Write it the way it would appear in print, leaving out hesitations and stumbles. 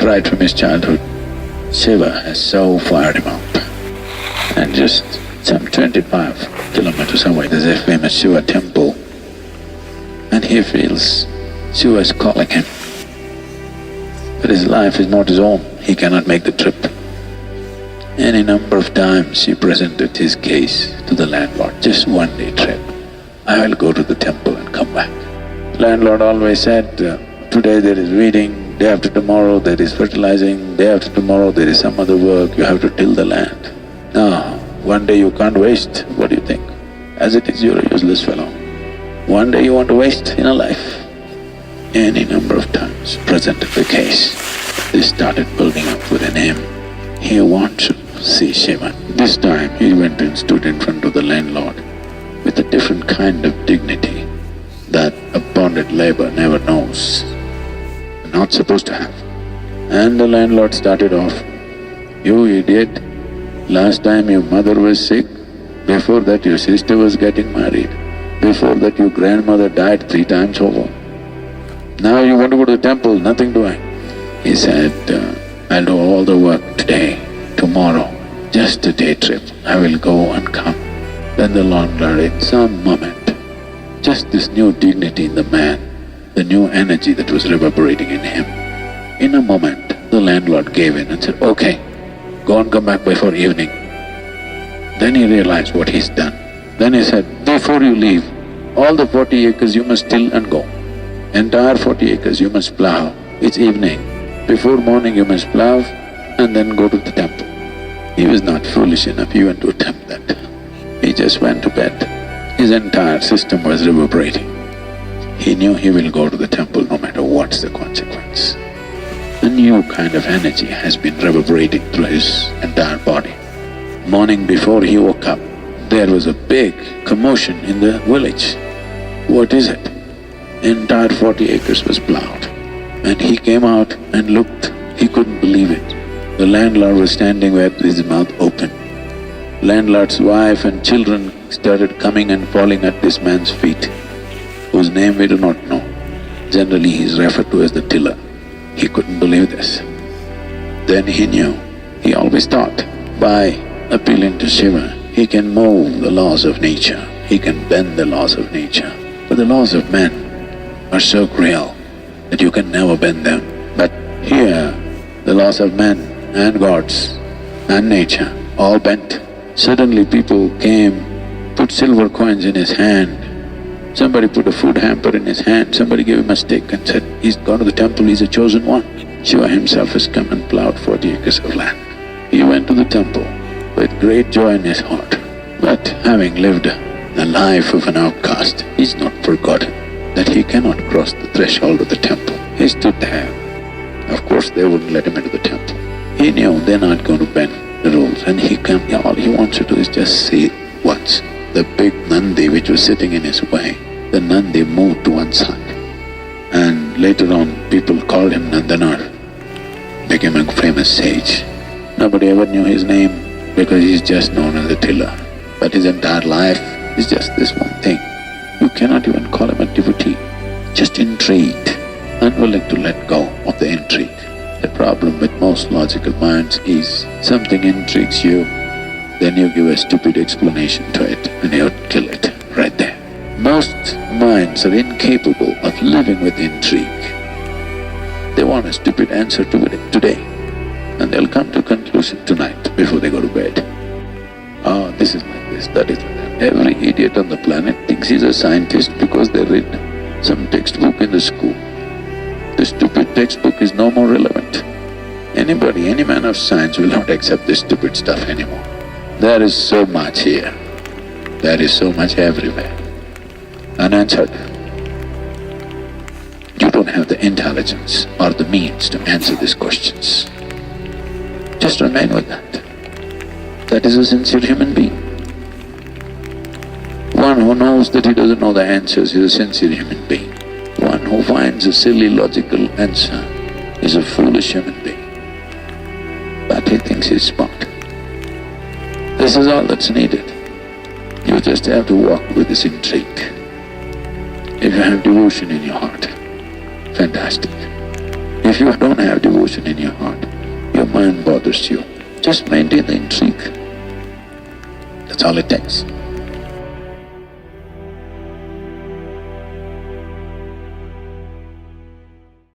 right from his childhood, Shiva has so fired him up. And just some 25 kilometers away, there's a famous Shiva temple. And he feels Shiva is calling him. But his life is not his own, he cannot make the trip. Any number of times he presented his case to the landlord, just 1 day trip. I will go to the temple and come back. Landlord always said, today there is weeding, day after tomorrow there is fertilizing, day after tomorrow there is some other work, you have to till the land. Now, 1 day you can't waste, what do you think? As it is, you're a useless fellow. 1 day you want to waste in a life. Any number of times presented the case. This started building up with a name. He wants to see Shiva. This time he went and stood in front of the landlord with a different kind of dignity that a bonded labor never knows, not supposed to have. And the landlord started off, "You idiot, last time your mother was sick, before that your sister was getting married, before that your grandmother died 3 times over. Now you want to go to the temple, nothing doing." He said, "I'll do all the work today, tomorrow, just a day trip, I will go and come." Then the landlord, in some moment, just this new dignity in the man, the new energy that was reverberating in him, in a moment the landlord gave in and said, "Okay, go and come back before evening." Then he realized what he's done. Then he said, "Before you leave, all the 40 acres you must till and go. Entire 40 acres you must plow. It's evening. Before morning you must plow and then go to the temple." He was not foolish enough even to attempt that. He just went to bed. His entire system was reverberating. He knew he will go to the temple no matter what's the consequence. A new kind of energy has been reverberating through his entire body. Morning before he woke up, there was a big commotion in the village. What is it? Entire 40 acres was plowed. And he came out and looked, he couldn't believe it. The landlord was standing with his mouth open. Landlord's wife and children started coming and falling at this man's feet, whose name we do not know. Generally he is referred to as the tiller. He couldn't believe this. Then he knew, he always thought, by appealing to Shiva, he can move the laws of nature, he can bend the laws of nature. But the laws of men are so cruel that you can never bend them. But here, the laws of men and gods and nature all bent. Suddenly people came, put silver coins in his hand. Somebody put a food hamper in his hand, somebody gave him a stick and said, "He's gone to the temple, he's a chosen one." Shiva himself has come and plowed 40 acres of land. He went to the temple with great joy in his heart. But having lived the life of an outcast, he's not forgotten that he cannot cross the threshold of the temple. He stood there. Of course they wouldn't let him into the temple. He knew they're not going to bend the rules and all he wants to do is just see it once. The big Nandi which was sitting in his way, the Nandi moved to one side. And later on people called him Nandanar, became a famous sage. Nobody ever knew his name because he's just known as a tiller. But his entire life is just this one thing. You cannot even call him a devotee, just intrigued, unwilling to let go of the intrigue. The problem with most logical minds is something intrigues you, then you give a stupid explanation to it and you kill it right there. Most minds are incapable of living with intrigue. They want a stupid answer to it today and they'll come to a conclusion tonight before they go to bed. Oh, this is like this, that is like that. Every idiot on the planet thinks he's a scientist because they read some textbook in the school. The stupid textbook is no more relevant. Anybody, any man of science will not accept this stupid stuff anymore. There is so much here. There is so much everywhere. Unanswered. You don't have the intelligence or the means to answer these questions. Just remain with that. That is a sincere human being. One who knows that he doesn't know the answers is a sincere human being. One who finds a silly logical answer is a foolish human being. But he thinks he's smart. This is all that's needed. You just have to walk with this intrigue. If you have devotion in your heart, fantastic. If you don't have devotion in your heart, your mind bothers you. Just maintain the intrigue. That's all it takes.